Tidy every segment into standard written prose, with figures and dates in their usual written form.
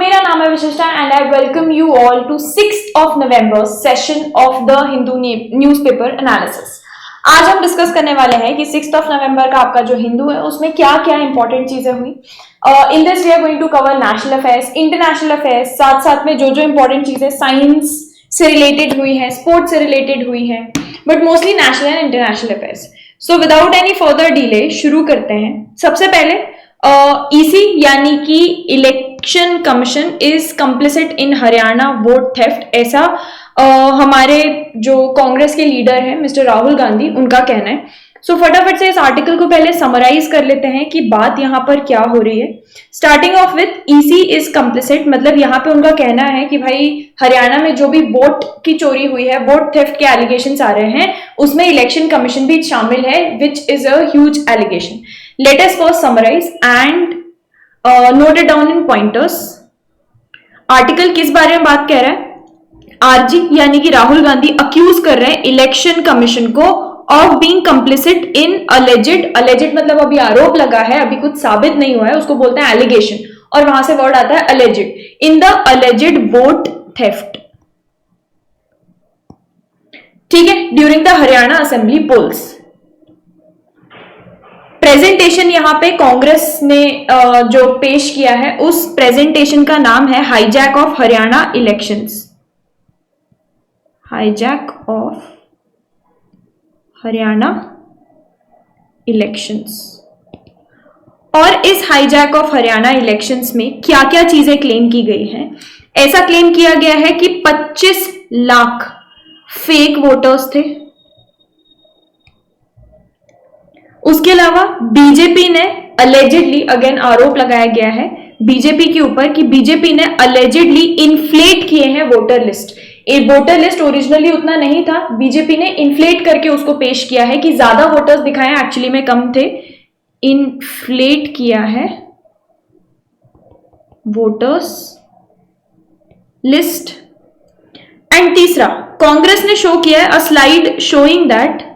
मेरा नाम है Vishishta and I welcome you all to 6th of November session of the Hindu newspaper analysis. आज हम डिस्कस करने वाले हैं कि 6th of November का आपका जो हिंदू है उसमें क्या क्या इंपॉर्टेंट चीजें हुई। In this we are going to cover national affairs, international affairs, साथ साथ में जो जो इंपॉर्टेंट चीजें साइंस से रिलेटेड हुई है, स्पोर्ट्स से रिलेटेड हुई है, but mostly national and international affairs. So without any further delay शुरू करते हैं। सबसे पहले ईसी यानी कि election commission is complicit in Haryana vote theft, ऐसा हमारे जो कांग्रेस के लीडर हैं मिस्टर राहुल गांधी उनका कहना है। सो फटाफट से इस आर्टिकल को पहले समराइज कर लेते हैं कि बात यहाँ पर क्या हो रही है। Starting of with EC is complicit, मतलब यहाँ पे उनका कहना है कि भाई हरियाणा में जो भी वोट की चोरी हुई है, वोट थेफ्ट के एलिगेशंस आ रहे हैं, उसमें इलेक्शन कमीशन भी शामिल है, which is a huge allegation. Let us first summarize and note it down in pointers. Article किस बारे में बात कह रहा है? आरजी यानी कि राहुल गांधी अक्यूज कर रहे हैं इलेक्शन कमीशन को of being complicit in alleged मतलब अभी आरोप लगा है, अभी कुछ साबित नहीं हुआ है, उसको बोलते हैं एलिगेशन, और वहां से वर्ड आता है alleged, in the alleged vote theft. ठीक है, during the Haryana assembly polls. Presentation यहाँ पे कांग्रेस ने जो पेश किया है उस प्रेजेंटेशन का नाम है hijack of Haryana elections. Hijack of Haryana elections. और इस हाईजैक ऑफ हरियाणा इलेक्शंस में क्या क्या चीजें क्लेम की गई हैं? ऐसा क्लेम किया गया है कि 25 लाख फेक वोटर्स थे। उसके अलावा बीजेपी ने अलेजेडली, अगेन आरोप लगाया गया है बीजेपी के ऊपर कि बीजेपी ने अलेजेडली इन्फ्लेट किए हैं वोटर लिस्ट। ये वोटर लिस्ट ओरिजिनली उतना नहीं था, बीजेपी ने इन्फ्लेट करके उसको पेश किया है कि ज्यादा वोटर्स दिखाए, एक्चुअली में कम थे। इन्फ्लेट किया है वोटर्स लिस्ट। एंड तीसरा, कांग्रेस ने शो किया है अ slide showing that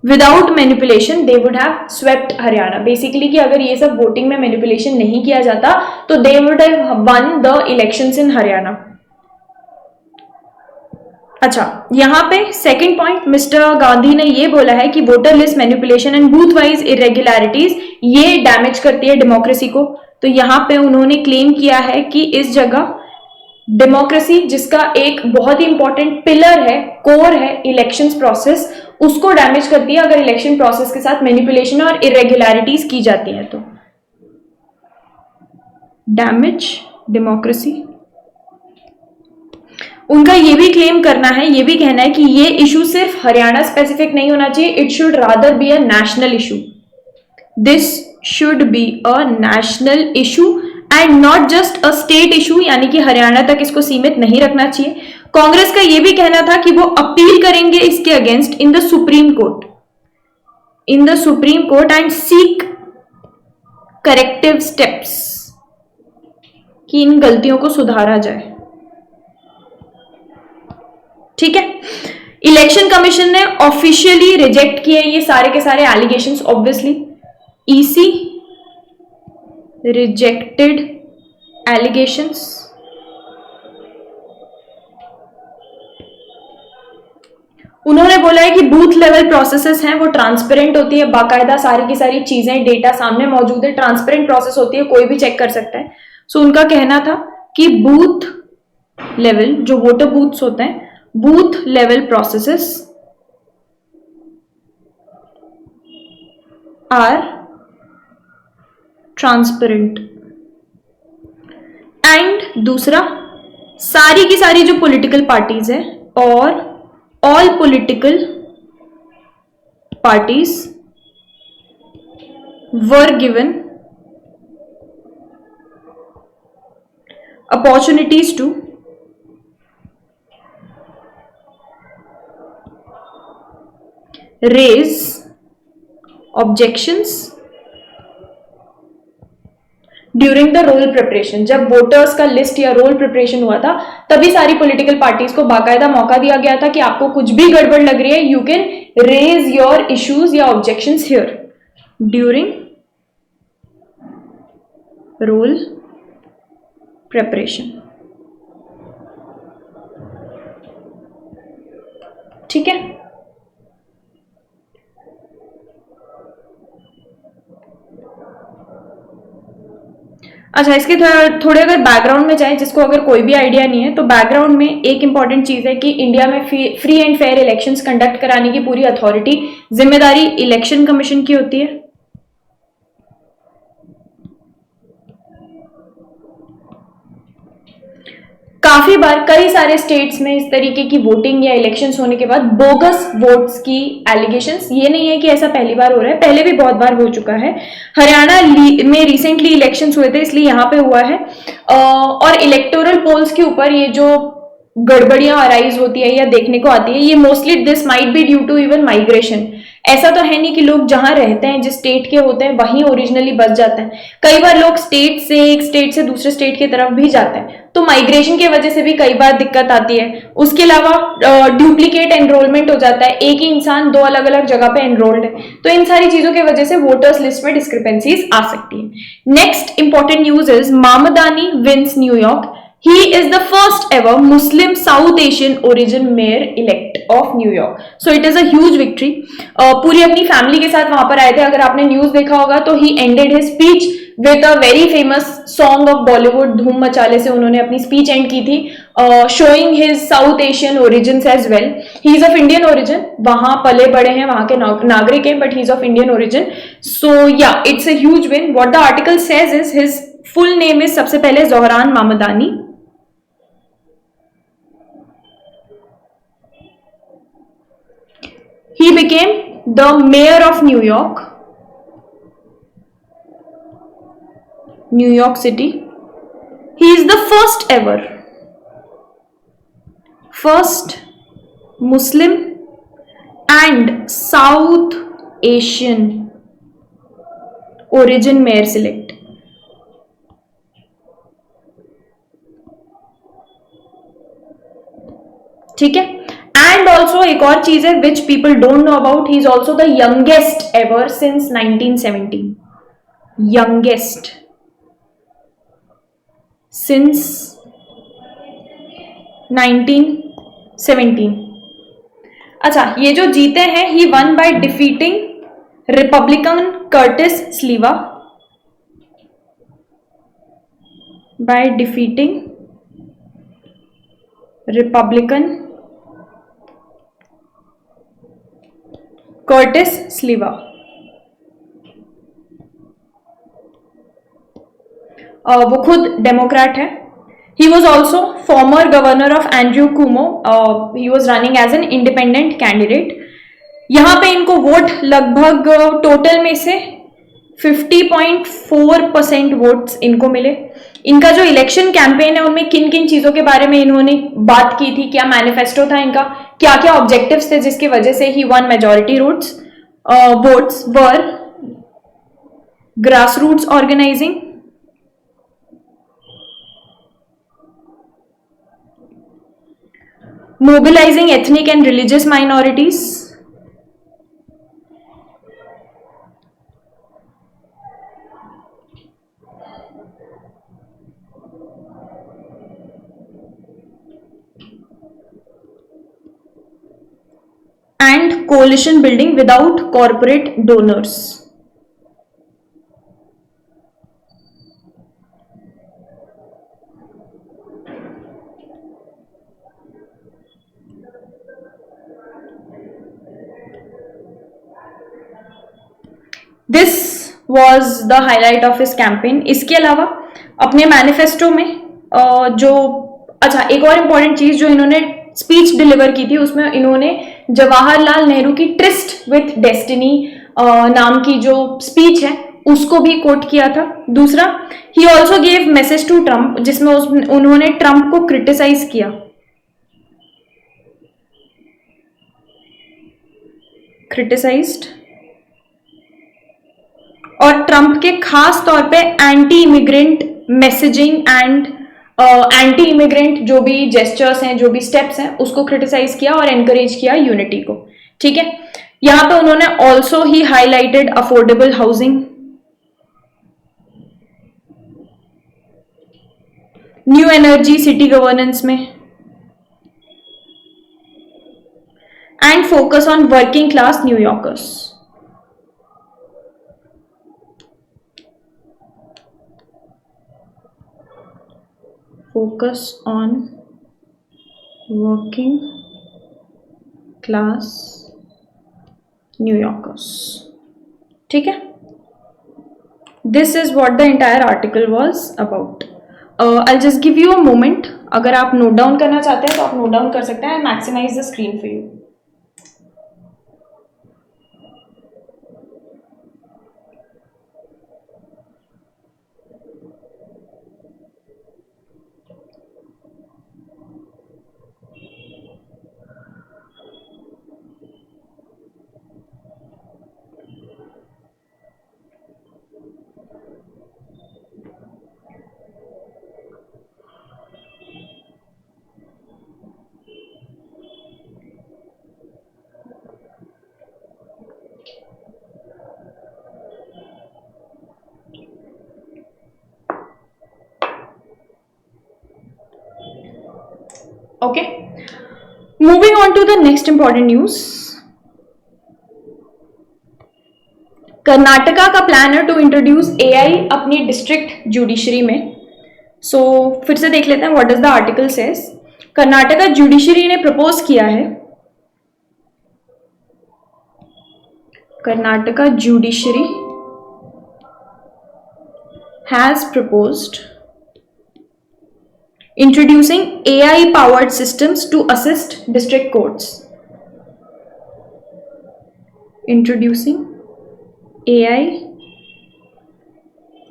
without manipulation they would have swept Haryana. Basically कि अगर ये सब वोटिंग में मैनिपुलेशन नहीं किया जाता तो they would have one the elections in Haryana. अच्छा, यहां पे सेकंड पॉइंट, मिस्टर गांधी ने ये बोला है कि voter list manipulation and booth wise irregularities ये डैमेज करती है डेमोक्रेसी को। तो यहां पे उन्होंने क्लेम किया है कि इस जगह डेमोक्रेसी, जिसका एक बहुत ही इंपॉर्टेंट पिलर है, कोर है इलेक्शंस प्रोसेस, उसको डैमेज करती है अगर इलेक्शन प्रोसेस के साथ मैनिपुलेशन और इरेगुलरिटीज की जाती है तो। Damage democracy. उनका ये भी क्लेम करना है, ये भी कहना है कि ये इशू सिर्फ हरियाणा स्पेसिफिक नहीं होना चाहिए, it should rather be a national issue. This should be a national issue and not just a state issue, यानी कि हरियाणा तक इसको सीमित नहीं रखना चाहिए। कांग्रेस का यह भी कहना था कि वो अपील करेंगे इसके against in the supreme court and seek corrective steps, कि इन गलतियों को सुधारा जाए। ठीक है, इलेक्शन कमीशन ने ऑफिशियली रिजेक्ट किए ये सारे के सारे allegations. Obviously EC rejected allegations. उन्होंने बोला है कि बूथ लेवल प्रोसेसेस हैं वो ट्रांसपेरेंट होती है, बाकायदा सारी की सारी चीजें डेटा सामने मौजूद है, ट्रांसपेरेंट प्रोसेस होती है, कोई भी चेक कर सकता है। सो उनका कहना था कि बूथ लेवल, जो वोटर बूथ्स होते हैं, booth level processes are transparent. And दूसरा, सारी की सारी जो पॉलिटिकल पार्टीज है और all political parties were given opportunities to raise objections during the roll preparation. जब वोटर्स का लिस्ट या रोल प्रिपरेशन हुआ था तभी सारी पॉलिटिकल पार्टीज को बाकायदा मौका दिया गया था कि आपको कुछ भी गड़बड़ लग रही है, you can raise your issues या objections here during roll preparation. ठीक है, अच्छा इसके थोड़े अगर बैकग्राउंड में जाए, जिसको अगर कोई भी आइडिया नहीं है, तो बैकग्राउंड में एक इंपॉर्टेंट चीज है कि इंडिया में free and fair elections conduct कराने की पूरी अथॉरिटी, जिम्मेदारी इलेक्शन कमीशन की होती है। काफी बार कई सारे स्टेट्स में इस तरीके की वोटिंग या इलेक्शंस होने के बाद बोगस वोट्स की एलिगेशंस, ये नहीं है कि ऐसा पहली बार हो रहा है, पहले भी बहुत बार हो चुका है। हरियाणा में रिसेंटली इलेक्शंस हुए थे, इसलिए यहाँ पे हुआ है। और इलेक्टोरल पोल्स के ऊपर ये जो गड़बड़ियां अराइज होती है या देखने को आती है, ये mostly this might be due to even migration. ऐसा तो है नहीं कि लोग जहां रहते हैं, जिस स्टेट के होते हैं, वहीं ओरिजिनली बस जाते हैं। कई बार लोग स्टेट से, एक स्टेट से दूसरे स्टेट की तरफ भी जाते हैं, तो माइग्रेशन की वजह से भी कई बार दिक्कत आती है। उसके अलावा डुप्लीकेट एनरोलमेंट हो जाता है, एक ही इंसान दो अलग अलग जगह पे एनरोल्ड है, तो इन सारी चीजों की वजह से वोटर्स लिस्ट में डिस्क्रिपेंसीज आ सकती है। Next important news is Mamdani wins New York. He is the first ever Muslim South Asian origin mayor elect of New York. So it is a huge victory. पूरी अपनी फैमिली के साथ वहां पर आए थे। अगर आपने न्यूज देखा होगा तो he ended his speech with a very famous song of Bollywood, धूम मचाले से उन्होंने अपनी स्पीच एंड की थी, showing his South Asian origins as well. He is of Indian origin, वहां पले बड़े हैं, वहां के नागरिक हैं, but he is of Indian origin. So yeah, it's a huge win. What the article says is his full name is सबसे पहले Zohran Mamdani. He became the mayor of New York, New York City. He is the first Muslim and South Asian origin mayor select. ठीक है, and also एक और चीज है which people don't know about, he is also the youngest ever since 1917, youngest since 1917। अच्छा, ये जो जीते हैं, he won by defeating Republican Curtis Sliwa, by defeating Republican Curtis Sliwa. वो खुद डेमोक्रेट है। He was also former governor of Andrew Cuomo. He was running as an independent candidate. यहां पे इनको वोट लगभग टोटल में से 50.4% वोट्स इनको मिले। इनका जो इलेक्शन कैंपेन है, उनमें किन किन चीजों के बारे में इन्होंने बात की थी, क्या मैनिफेस्टो था इनका, क्या क्या ऑब्जेक्टिव्स थे जिसकी वजह से he won majority votes were grass roots organising, mobilizing ethnic and religious minorities, and coalition building without corporate donors. This was the highlight of his campaign. इसके अलावा अपने मैनिफेस्टो में जो, अच्छा एक और इंपॉर्टेंट चीज जो इन्होंने स्पीच डिलीवर की थी, उसमें इन्होंने जवाहरलाल नेहरू की ट्रिस्ट विथ डेस्टिनी नाम की जो स्पीच है उसको भी कोट किया था। दूसरा, he also gave message to Trump, जिसमें उन्होंने ट्रंप को क्रिटिसाइज किया, क्रिटिसाइज्ड, और ट्रंप के खास तौर पे anti immigrant messaging and anti immigrant जो भी जेस्चर्स हैं, जो भी स्टेप्स हैं, उसको क्रिटिसाइज किया और एनकरेज किया यूनिटी को। ठीक है, यहां पे उन्होंने also he highlighted affordable housing, new energy city governance में, and focus on working class New Yorkers. Focus on working class New Yorkers. ठीक है, this is what the entire article was about. I just give you a moment, अगर आप note down करना चाहते हैं तो आप नोट डाउन कर सकते हैं। I maximise the screen for you. Okay, moving on to the next important news. Karnataka का प्लान है टू इंट्रोड्यूस एआई अपनी डिस्ट्रिक्ट जुडिशरी में। सो फिर से देख लेते हैं what does the article says. Karnataka judiciary ने प्रपोज किया है, Karnataka judiciary has proposed introducing AI powered systems to assist district courts. Introducing AI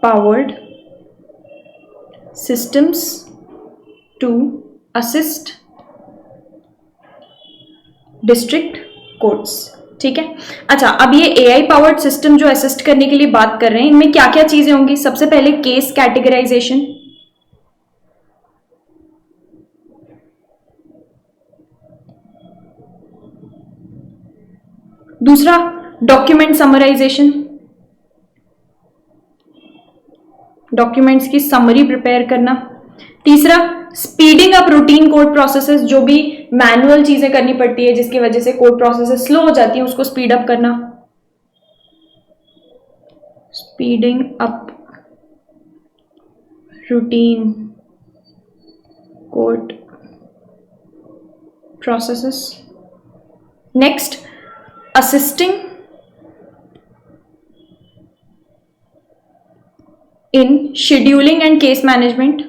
powered systems to assist district courts. ठीक है, अच्छा, अब ये AI powered system जो असिस्ट करने के लिए बात कर रहे हैं, इनमें क्या क्या चीजें होंगी? सबसे पहले केस कैटेगराइजेशन, दूसरा डॉक्यूमेंट समराइजेशन, डॉक्यूमेंट्स की समरी प्रिपेयर करना, तीसरा speeding up routine code processes, जो भी मैनुअल चीजें करनी पड़ती है जिसकी वजह से कोड प्रोसेसेस स्लो हो जाती है, उसको स्पीड अप करना, speeding up routine code processes. Next, assisting in scheduling and case management,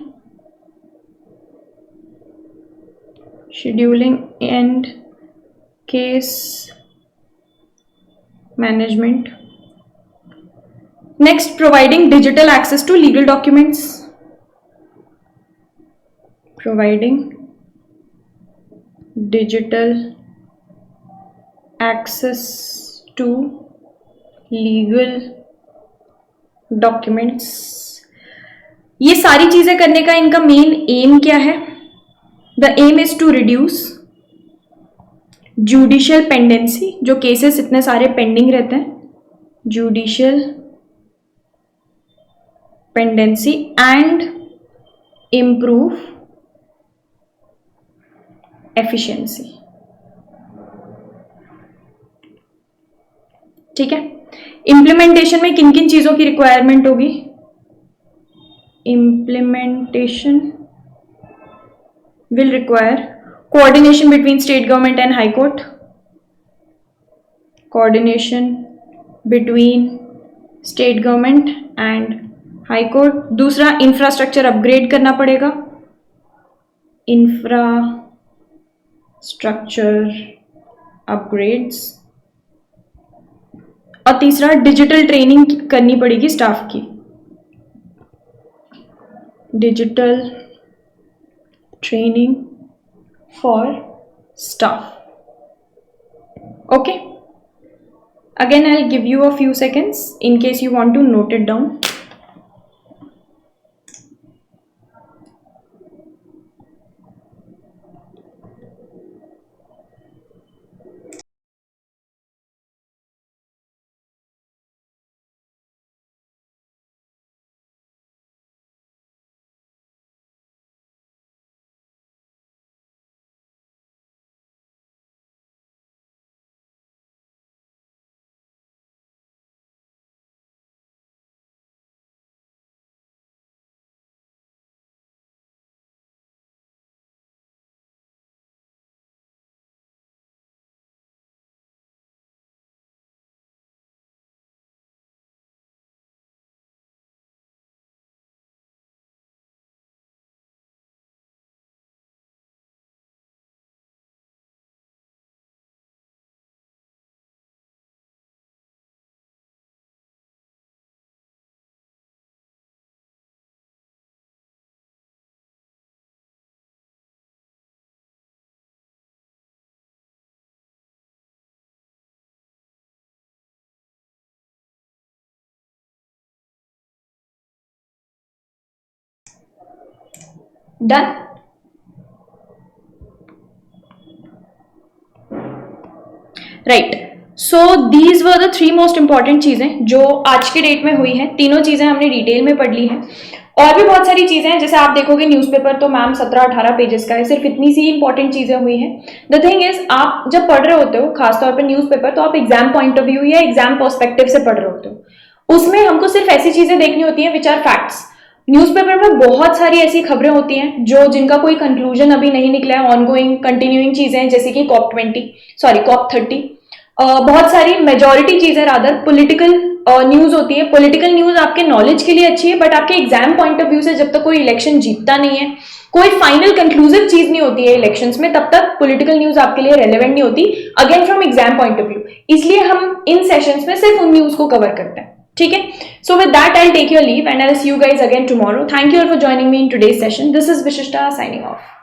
scheduling and case management. Next, providing digital access to legal documents, providing digital access to legal documents। ये सारी चीजें करने का इनका main aim क्या है? The aim is to reduce judicial pendency, जो cases इतने सारे पेंडिंग रहते हैं, judicial pendency, and improve efficiency. ठीक है, इम्प्लीमेंटेशन में किन किन चीजों की रिक्वायरमेंट होगी? Implementation will require coordination between state government and high court, coordination between state government and high court. दूसरा, इंफ्रास्ट्रक्चर अपग्रेड करना पड़ेगा, इंफ्रास्ट्रक्चर अपग्रेड्स। और तीसरा, डिजिटल ट्रेनिंग करनी पड़ेगी स्टाफ की, digital training for staff. Okay, again I will give you a few seconds in case you want to note it down. Done. Right, so these were the 3 most important चीजें जो आज के date में हुई हैं। तीनों चीजें हमने डिटेल में पढ़ ली हैं। और भी बहुत सारी चीजें हैं, जैसे आप देखोगे न्यूज़पेपर तो मैम 17-18 पेजेस का है, सिर्फ इतनी सी इंपॉर्टेंट चीजें हुई हैं। द थिंग इज, आप जब पढ़ रहे होते हो खासतौर पर न्यूज़पेपर, तो आप एग्जाम पॉइंट ऑफ व्यू या एग्जाम पर्सपेक्टिव से पढ़ रहे होते हो। उसमें हमको सिर्फ ऐसी चीजें देखनी होती हैं विच आर फैक्ट्स। न्यूज़पेपर में बहुत सारी ऐसी खबरें होती हैं जिनका कोई कंक्लूजन अभी नहीं निकला है, ऑनगोइंग कंटिन्यूइंग चीजें हैं, जैसे कि COP 30। बहुत सारी मेजॉरिटी चीजें रादर पॉलिटिकल न्यूज होती है। पॉलिटिकल न्यूज आपके नॉलेज के लिए अच्छी है, बट आपके एग्जाम पॉइंट ऑफ व्यू से जब तक कोई इलेक्शन जीतता नहीं है, कोई फाइनल कंक्लूसिव चीज नहीं होती है इलेक्शंस में, तब तक पॉलिटिकल न्यूज आपके लिए रेलेवेंट नहीं होती, again from exam point of view. इसलिए हम इन सेशंस में सिर्फ उन न्यूज को कवर करते हैं, ठीक है। So with that I take your leave and I will see you guys again tomorrow. Thank you all for joining me in today's session. This is Vishishta signing of.